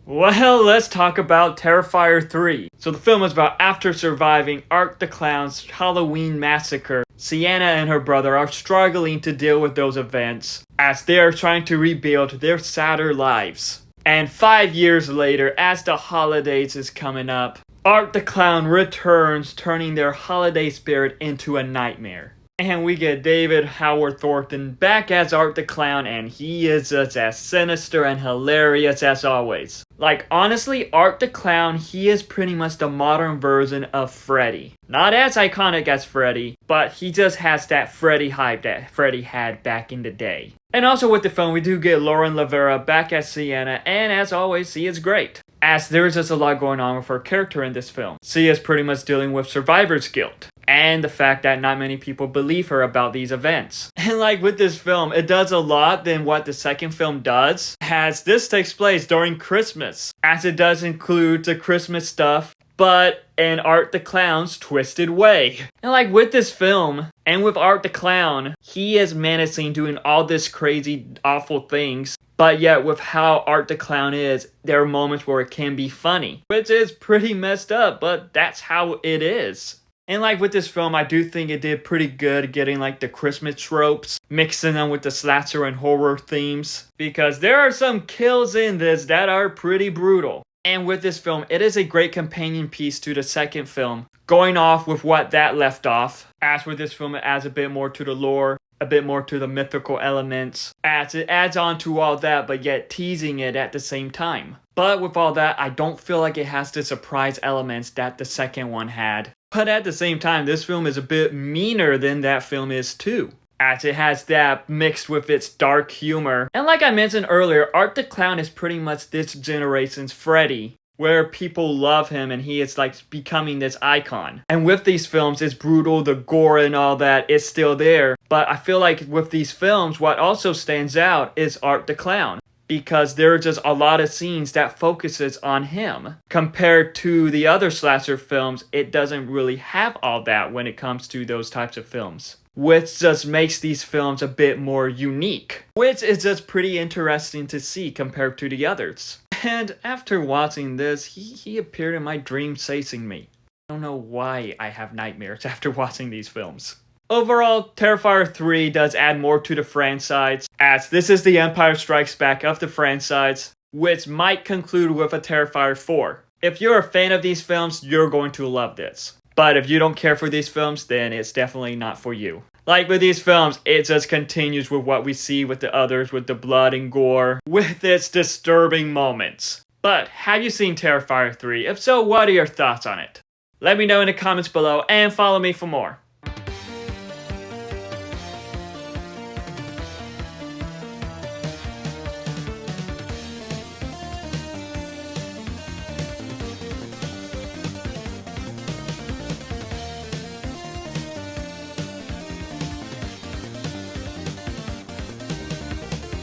Well, let's talk about Terrifier 3. So the film is about after surviving Art the Clown's Halloween massacre, Sienna and her brother are struggling to deal with those events as they are trying to rebuild their sadder lives. And 5 years later, as the holidays is coming up, Art the Clown returns, turning their holiday spirit into a nightmare. And we get David Howard Thornton back as Art the Clown, and he is just as sinister and hilarious as always. Like, honestly, Art the Clown, he is pretty much the modern version of Freddy. Not as iconic as Freddy, but he just has that Freddy hype that Freddy had back in the day. And also with the film, we do get Lauren Lavera back as Sienna, and as always, she is great. As there's just a lot going on with her character in this film. She is pretty much dealing with survivor's guilt. And the fact that not many people believe her about these events. And like with this film, it does a lot than what the second film does, as this takes place during Christmas, as it does include the Christmas stuff, but in Art the Clown's twisted way. And like with this film, and with Art the Clown, he is menacing, doing all this crazy, awful things, but yet with how Art the Clown is, there are moments where it can be funny, which is pretty messed up, but that's how it is. And like with this film, I do think it did pretty good getting like the Christmas tropes, mixing them with the slasher and horror themes. Because there are some kills in this that are pretty brutal. And with this film, it is a great companion piece to the second film, going off with what that left off. As with this film, it adds a bit more to the lore, a bit more to the mythical elements, as it adds on to all that, but yet teasing it at the same time. But with all that, I don't feel like it has the surprise elements that the second one had. But at the same time, this film is a bit meaner than that film is too, as it has that mixed with its dark humor. And like I mentioned earlier, Art the Clown is pretty much this generation's Freddy, where people love him and he is like becoming this icon. And with these films, it's brutal, the gore and all that is still there. But I feel like with these films, what also stands out is Art the Clown, because there are just a lot of scenes that focuses on him. Compared to the other slasher films, it doesn't really have all that when it comes to those types of films, which just makes these films a bit more unique, which is just pretty interesting to see compared to the others. And after watching this, he appeared in my dreams chasing me. I don't know why I have nightmares after watching these films. Overall, Terrifier 3 does add more to the franchise, as this is the Empire Strikes Back of the franchise, which might conclude with a Terrifier 4. If you're a fan of these films, you're going to love this. But if you don't care for these films, then it's definitely not for you. Like with these films, it just continues with what we see with the others, with the blood and gore, with its disturbing moments. But have you seen Terrifier 3? If so, what are your thoughts on it? Let me know in the comments below and follow me for more.